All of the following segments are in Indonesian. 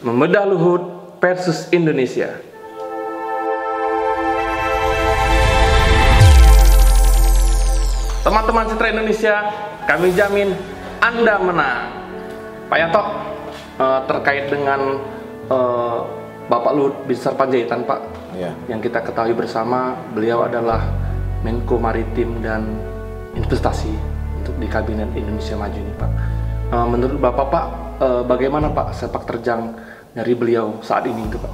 Membedah Luhut versus Indonesia. Teman-teman Citra Indonesia, kami jamin Anda menang. Pak Yanto, terkait dengan Bapak Luhut Binsar Panjaitan, Pak, ya, yang kita ketahui bersama, beliau adalah Menko Maritim dan Investasi untuk di Kabinet Indonesia Maju ini, Pak. Menurut Bapak, Pak, bagaimana Pak sepak terjang dari beliau saat ini itu, Pak?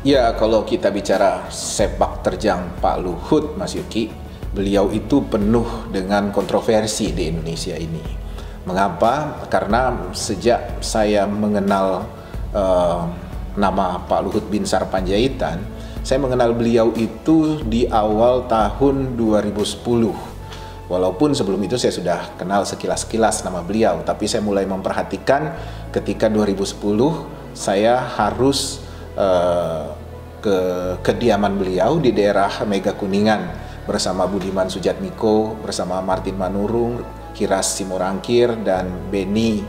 Ya, kalau kita bicara sepak terjang Pak Luhut, Mas Yuki, beliau itu penuh dengan kontroversi di Indonesia ini. Mengapa? Karena sejak saya mengenal nama Pak Luhut Binsar Panjaitan, saya mengenal beliau itu di awal tahun 2010. Walaupun sebelum itu saya sudah kenal sekilas-kilas nama beliau, tapi saya mulai memperhatikan ketika 2010 saya harus ke kediaman beliau di daerah Mega Kuningan bersama Budiman Sujatmiko, bersama Martin Manurung, Kiras Simorangkir, dan Beni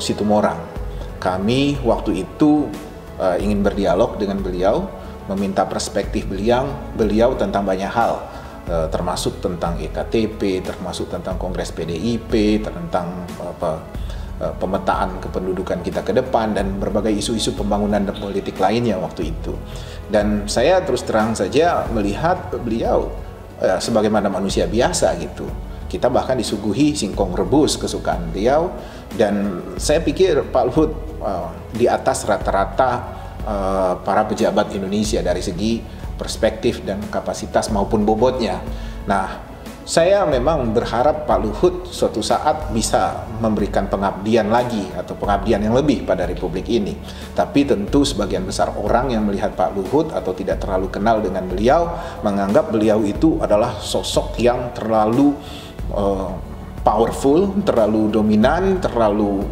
Situmorang. Kami waktu itu ingin berdialog dengan beliau, meminta perspektif beliau tentang banyak hal, termasuk tentang EKTP, termasuk tentang Kongres PDIP, tentang pemetaan kependudukan kita ke depan, dan berbagai isu-isu pembangunan dan politik lainnya waktu itu. Dan saya terus terang saja melihat beliau sebagaimana manusia biasa gitu. Kita bahkan disuguhi singkong rebus kesukaan beliau, dan saya pikir Pak Luhut di atas rata-rata para pejabat Indonesia dari segi perspektif dan kapasitas maupun bobotnya. Nah, saya memang berharap Pak Luhut suatu saat bisa memberikan pengabdian lagi atau pengabdian yang lebih pada Republik ini. Tapi tentu sebagian besar orang yang melihat Pak Luhut atau tidak terlalu kenal dengan beliau menganggap beliau itu adalah sosok yang terlalu powerful, terlalu dominan, terlalu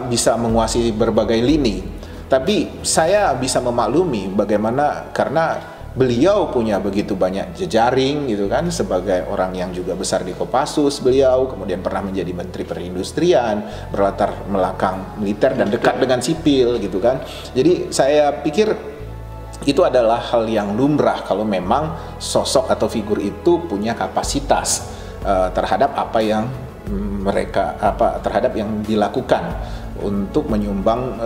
bisa menguasai berbagai lini. Tapi saya bisa memaklumi bagaimana, karena beliau punya begitu banyak jejaring gitu kan, sebagai orang yang juga besar di Kopassus beliau, kemudian pernah menjadi Menteri Perindustrian, berlatar belakang militer dan dekat dengan sipil gitu kan. Jadi saya pikir itu adalah hal yang lumrah kalau memang sosok atau figur itu punya kapasitas terhadap apa yang terhadap yang dilakukan untuk menyumbang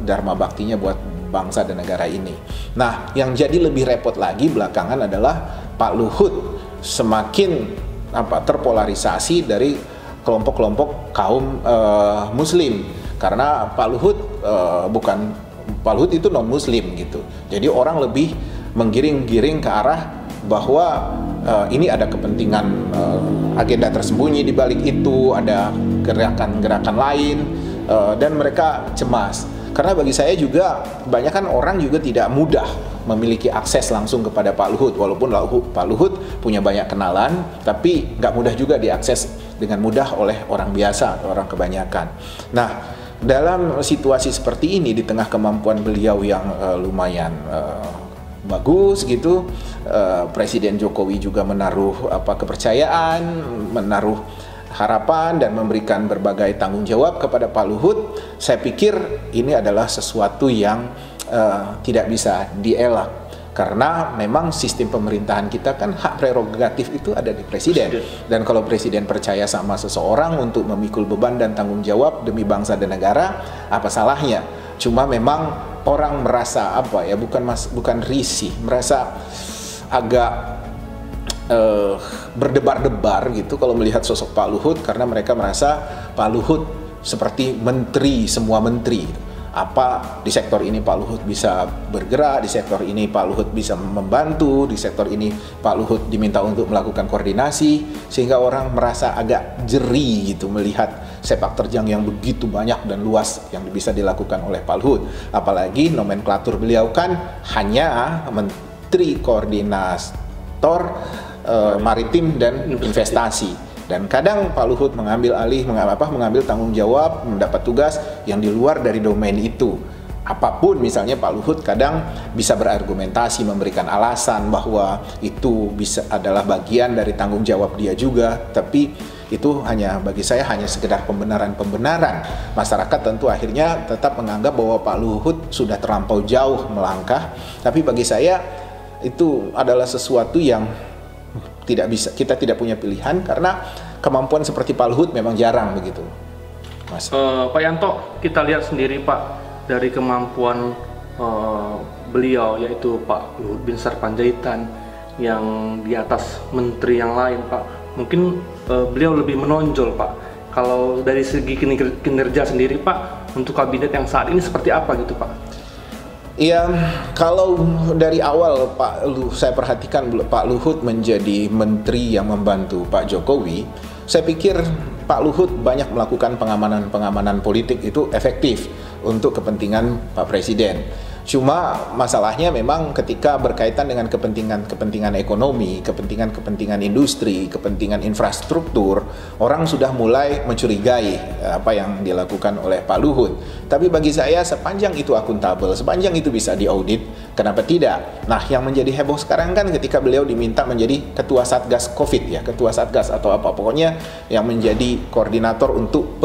dharma baktinya buat bangsa dan negara ini. Nah, yang jadi lebih repot lagi belakangan adalah Pak Luhut semakin terpolarisasi dari kelompok-kelompok kaum Muslim, karena Pak Luhut itu non Muslim gitu. Jadi orang lebih menggiring-giring ke arah bahwa ini ada kepentingan agenda tersembunyi di balik itu, ada gerakan-gerakan lain, dan mereka cemas. Karena bagi saya juga, kebanyakan orang juga tidak mudah memiliki akses langsung kepada Pak Luhut. Walaupun Pak Luhut punya banyak kenalan, tapi nggak mudah juga diakses dengan mudah oleh orang biasa, orang kebanyakan. Nah, dalam situasi seperti ini, di tengah kemampuan beliau yang lumayan bagus gitu, Presiden Jokowi juga menaruh kepercayaan, menaruh harapan, dan memberikan berbagai tanggung jawab kepada Pak Luhut. Saya pikir ini adalah sesuatu yang tidak bisa dielak, karena memang sistem pemerintahan kita kan hak prerogatif itu ada di presiden. Dan kalau presiden percaya sama seseorang untuk memikul beban dan tanggung jawab demi bangsa dan negara, apa salahnya? Cuma memang orang merasa bukan risih, merasa agak berdebar-debar gitu kalau melihat sosok Pak Luhut, karena mereka merasa Pak Luhut seperti menteri, semua menteri. Di sektor ini Pak Luhut bisa bergerak, di sektor ini Pak Luhut bisa membantu, di sektor ini Pak Luhut diminta untuk melakukan koordinasi, sehingga orang merasa agak jeri gitu melihat sepak terjang yang begitu banyak dan luas yang bisa dilakukan oleh Pak Luhut. Apalagi nomenklatur beliau kan hanya Menteri Koordinator Maritim dan Investasi, dan kadang Pak Luhut mengambil tanggung jawab, mendapat tugas yang di luar dari domain itu. Apapun misalnya Pak Luhut kadang bisa berargumentasi, memberikan alasan bahwa itu adalah bagian dari tanggung jawab dia juga, tapi itu bagi saya hanya sekedar pembenaran-pembenaran. Masyarakat tentu akhirnya tetap menganggap bahwa Pak Luhut sudah terlampau jauh melangkah, tapi bagi saya itu adalah sesuatu yang kita tidak punya pilihan karena kemampuan seperti Pak Luhut memang jarang begitu, Mas. Pak Yanto, kita lihat sendiri Pak dari kemampuan beliau, yaitu Pak Luhut Binsar Panjaitan yang di atas menteri yang lain Pak. Mungkin beliau lebih menonjol Pak. Kalau dari segi kinerja sendiri Pak, untuk kabinet yang saat ini seperti apa gitu Pak? Iya, kalau dari awal saya perhatikan Pak Luhut menjadi menteri yang membantu Pak Jokowi, saya pikir Pak Luhut banyak melakukan pengamanan politik itu efektif untuk kepentingan Pak Presiden. Cuma masalahnya memang ketika berkaitan dengan kepentingan ekonomi, kepentingan industri, kepentingan infrastruktur, orang sudah mulai mencurigai apa yang dilakukan oleh Pak Luhut. Tapi bagi saya sepanjang itu akuntabel, sepanjang itu bisa diaudit, kenapa tidak? Nah, yang menjadi heboh sekarang kan ketika beliau diminta menjadi ketua Satgas Covid ya, ketua Satgas atau apa pokoknya yang menjadi koordinator untuk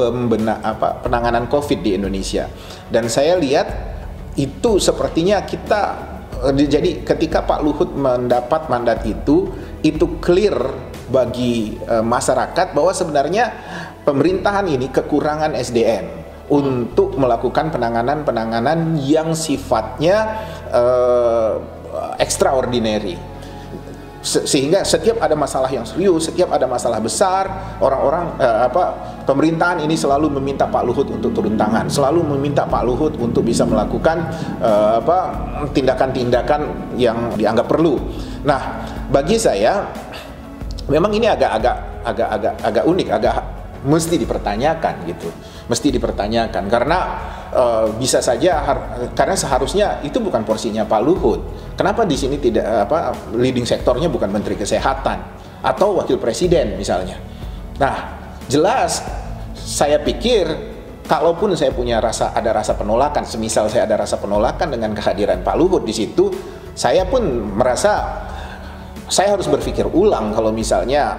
penanganan Covid di Indonesia. Dan saya lihat itu sepertinya jadi ketika Pak Luhut mendapat mandat itu clear bagi masyarakat bahwa sebenarnya pemerintahan ini kekurangan SDM untuk melakukan penanganan yang sifatnya extraordinary. Sehingga setiap ada masalah yang serius, setiap ada masalah besar, pemerintahan ini selalu meminta Pak Luhut untuk turun tangan, selalu meminta Pak Luhut untuk bisa melakukan tindakan-tindakan yang dianggap perlu. Nah, bagi saya memang ini agak unik, mesti dipertanyakan gitu, mesti dipertanyakan karena bisa saja karena seharusnya itu bukan porsinya Pak Luhut. Kenapa di sini tidak leading sektornya bukan Menteri Kesehatan atau Wakil Presiden misalnya? Nah, jelas saya pikir kalaupun saya ada rasa penolakan, semisal saya ada rasa penolakan dengan kehadiran Pak Luhut di situ, saya pun merasa saya harus berpikir ulang kalau misalnya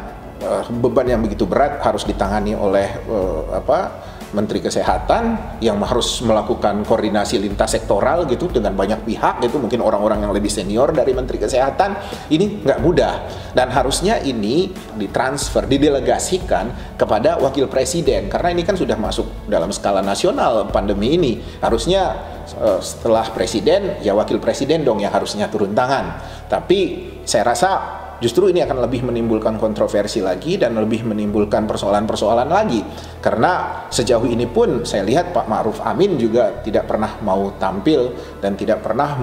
beban yang begitu berat harus ditangani oleh Menteri Kesehatan yang harus melakukan koordinasi lintas sektoral gitu dengan banyak pihak gitu, mungkin orang-orang yang lebih senior dari Menteri Kesehatan. Ini nggak mudah dan harusnya ini ditransfer, didelegasikan kepada Wakil Presiden karena ini kan sudah masuk dalam skala nasional pandemi ini. Harusnya setelah Presiden ya Wakil Presiden dong yang harusnya turun tangan. Tapi saya rasa justru ini akan lebih menimbulkan kontroversi lagi dan lebih menimbulkan persoalan-persoalan lagi. Karena sejauh ini pun saya lihat Pak Ma'ruf Amin juga tidak pernah mau tampil dan tidak pernah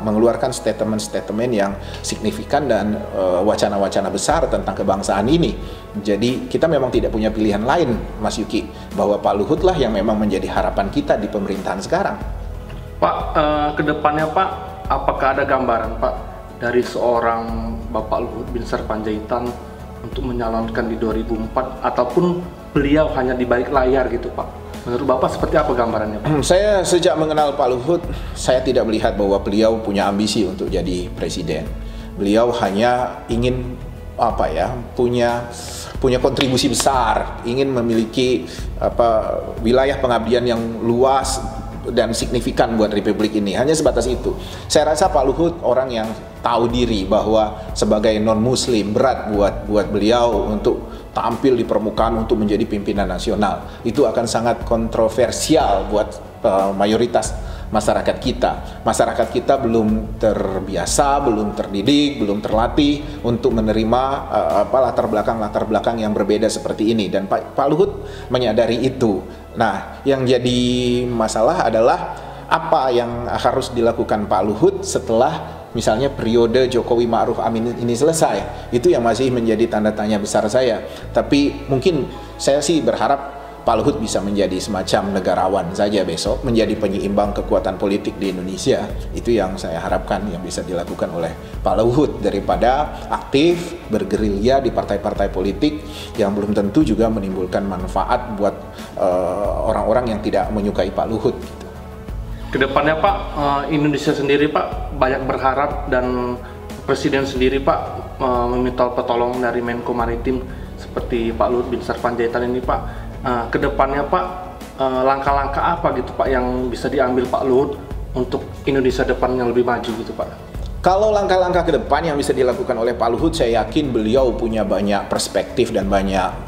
mengeluarkan statement-statement yang signifikan dan wacana-wacana besar tentang kebangsaan ini. Jadi kita memang tidak punya pilihan lain, Mas Yuki, bahwa Pak Luhut lah yang memang menjadi harapan kita di pemerintahan sekarang. Pak, kedepannya Pak, apakah ada gambaran Pak dari seorang Bapak Luhut Binsar Panjaitan untuk menyalonkan di 2004 ataupun beliau hanya di balik layar gitu Pak? Menurut Bapak seperti apa gambarannya Pak? Saya sejak mengenal Pak Luhut, saya tidak melihat bahwa beliau punya ambisi untuk jadi presiden. Beliau hanya ingin punya kontribusi besar, ingin memiliki wilayah pengabdian yang luas dan signifikan buat Republik ini. Hanya sebatas itu. Saya rasa Pak Luhut orang yang tahu diri bahwa sebagai non-muslim berat buat beliau untuk tampil di permukaan untuk menjadi pimpinan nasional. Itu akan sangat kontroversial buat mayoritas masyarakat kita. Masyarakat kita belum terbiasa, belum terdidik, belum terlatih untuk menerima latar belakang yang berbeda seperti ini. Dan Pak Luhut menyadari itu. Nah, yang jadi masalah adalah apa yang harus dilakukan Pak Luhut setelah misalnya periode Jokowi Ma'ruf Amin ini selesai. Itu yang masih menjadi tanda tanya besar saya. Tapi mungkin saya sih berharap Pak Luhut bisa menjadi semacam negarawan saja besok, menjadi penyeimbang kekuatan politik di Indonesia. Itu yang saya harapkan yang bisa dilakukan oleh Pak Luhut daripada aktif bergerilya di partai-partai politik yang belum tentu juga menimbulkan manfaat buat orang-orang yang tidak menyukai Pak Luhut. Kedepannya Pak, Indonesia sendiri Pak banyak berharap dan Presiden sendiri Pak meminta pertolongan dari Menko Maritim seperti Pak Luhut Binsar Panjaitan ini Pak, kedepannya Pak, langkah-langkah apa gitu Pak yang bisa diambil Pak Luhut untuk Indonesia depan yang lebih maju gitu Pak? Kalau langkah-langkah ke depan yang bisa dilakukan oleh Pak Luhut, saya yakin beliau punya banyak perspektif dan banyak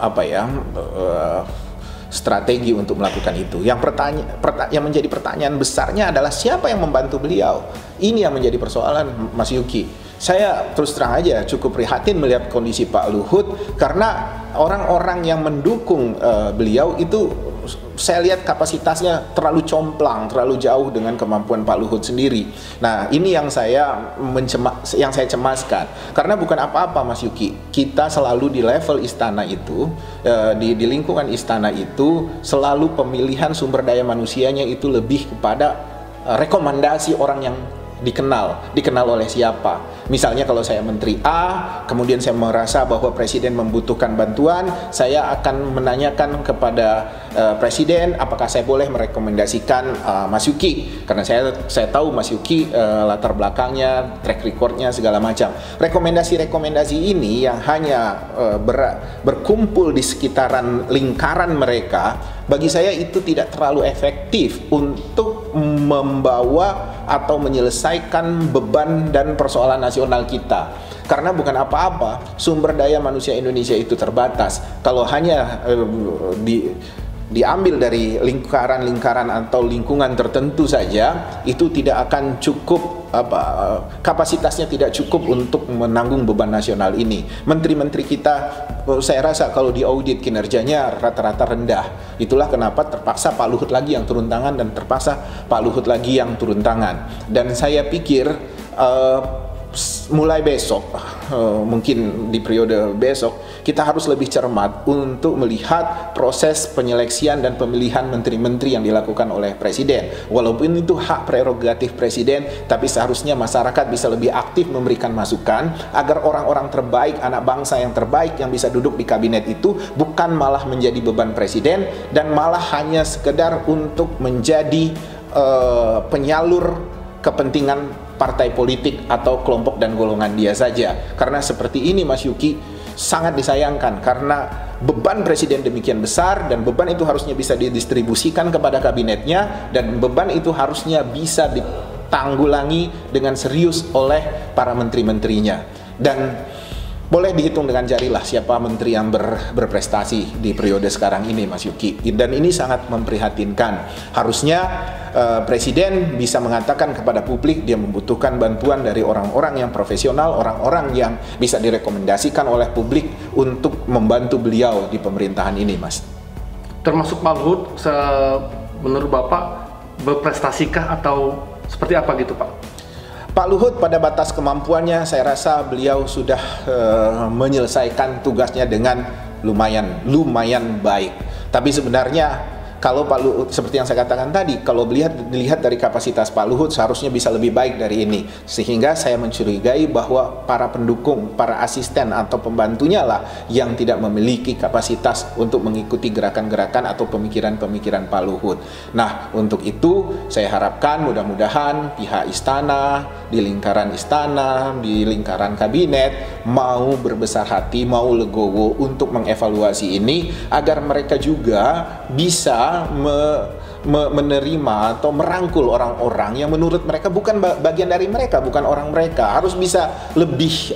strategi untuk melakukan itu. Yang menjadi pertanyaan besarnya adalah siapa yang membantu beliau. Ini yang menjadi persoalan, Mas Yuki. Saya terus terang aja cukup prihatin melihat kondisi Pak Luhut karena orang-orang yang mendukung beliau itu saya lihat kapasitasnya terlalu complang, terlalu jauh dengan kemampuan Pak Luhut sendiri. Nah, ini yang saya cemaskan. Karena bukan apa-apa, Mas Yuki. Kita selalu di level istana itu, di lingkungan istana itu, selalu pemilihan sumber daya manusianya itu lebih kepada rekomendasi orang yang dikenal oleh siapa. Misalnya kalau saya Menteri A, kemudian saya merasa bahwa Presiden membutuhkan bantuan, saya akan menanyakan kepada Presiden apakah saya boleh merekomendasikan Mas Yuki, karena saya tahu Mas Yuki latar belakangnya, track recordnya segala macam. Rekomendasi-rekomendasi ini yang hanya berkumpul di sekitaran lingkaran mereka, bagi saya itu tidak terlalu efektif untuk membawa atau menyelesaikan beban dan persoalan nasional kita. Karena bukan apa-apa, sumber daya manusia Indonesia itu terbatas. Kalau hanya diambil dari lingkaran-lingkaran atau lingkungan tertentu saja, itu tidak akan cukup, kapasitasnya tidak cukup untuk menanggung beban nasional ini. Menteri-menteri kita, saya rasa kalau diaudit kinerjanya rata-rata rendah. Itulah kenapa terpaksa Pak Luhut lagi yang turun tangan dan terpaksa Pak Luhut lagi yang turun tangan. Dan saya pikir mulai besok, mungkin di periode besok, kita harus lebih cermat untuk melihat proses penyeleksian dan pemilihan menteri-menteri yang dilakukan oleh Presiden. Walaupun itu hak prerogatif Presiden, tapi seharusnya masyarakat bisa lebih aktif memberikan masukan agar orang-orang terbaik, anak bangsa yang terbaik yang bisa duduk di kabinet itu bukan malah menjadi beban Presiden dan malah hanya sekedar untuk menjadi penyalur kepentingan partai politik atau kelompok dan golongan dia saja. Karena seperti ini, Mas Yuki, sangat disayangkan karena beban Presiden demikian besar dan beban itu harusnya bisa didistribusikan kepada kabinetnya dan beban itu harusnya bisa ditanggulangi dengan serius oleh para menteri-menterinya. Dan boleh dihitung dengan jari lah siapa menteri yang berprestasi di periode sekarang ini, Mas Yuki. Dan ini sangat memprihatinkan. Harusnya Presiden bisa mengatakan kepada publik dia membutuhkan bantuan dari orang-orang yang profesional, orang-orang yang bisa direkomendasikan oleh publik untuk membantu beliau di pemerintahan ini, Mas. Termasuk Pak Luhut, menurut Bapak berprestasikah atau seperti apa gitu Pak? Pak Luhut pada batas kemampuannya, saya rasa beliau sudah menyelesaikan tugasnya dengan lumayan baik. Tapi sebenarnya kalau Pak Luhut, seperti yang saya katakan tadi, kalau dilihat dari kapasitas Pak Luhut seharusnya bisa lebih baik dari ini. Sehingga saya mencurigai bahwa para pendukung, para asisten atau pembantunya lah yang tidak memiliki kapasitas untuk mengikuti gerakan-gerakan atau pemikiran-pemikiran Pak Luhut. Nah, untuk itu saya harapkan mudah-mudahan pihak istana, di lingkaran istana, di lingkaran kabinet mau berbesar hati, mau legowo untuk mengevaluasi ini agar mereka juga bisa menerima atau merangkul orang-orang yang menurut mereka bukan bagian dari mereka, bukan orang mereka, harus bisa lebih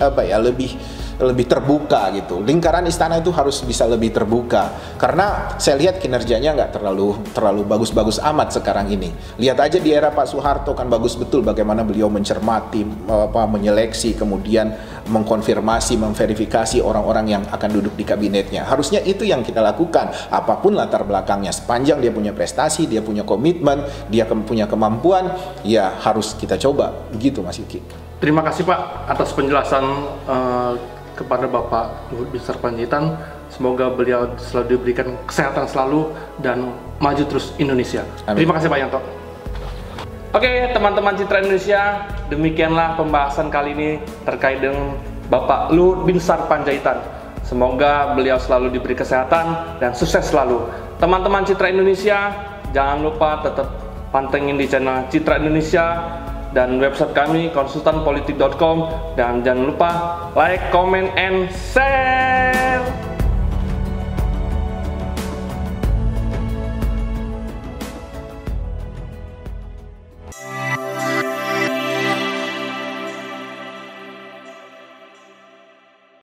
lebih terbuka gitu. Lingkaran istana itu harus bisa lebih terbuka karena saya lihat kinerjanya nggak terlalu bagus-bagus amat sekarang ini. Lihat aja di era Pak Soeharto kan bagus betul bagaimana beliau mencermati, menyeleksi, kemudian mengkonfirmasi, memverifikasi orang-orang yang akan duduk di kabinetnya. Harusnya itu yang kita lakukan apapun latar belakangnya, sepanjang dia punya prestasi, dia punya komitmen, dia punya kemampuan, ya harus kita coba. Begitu Mas Yuki. Terima kasih Pak atas penjelasan kepada Bapak Luhut Binsar Panjaitan. Semoga beliau selalu diberikan kesehatan selalu dan maju terus Indonesia. Amin. Terima kasih Pak Yanto. Oke teman-teman Citra Indonesia, demikianlah pembahasan kali ini terkait dengan Bapak Luhut Binsar Panjaitan. Semoga beliau selalu diberi kesehatan dan sukses selalu. Teman-teman Citra Indonesia, jangan lupa tetap pantengin di channel Citra Indonesia dan website kami konsultanpolitik.com, dan jangan lupa like, comment, and share.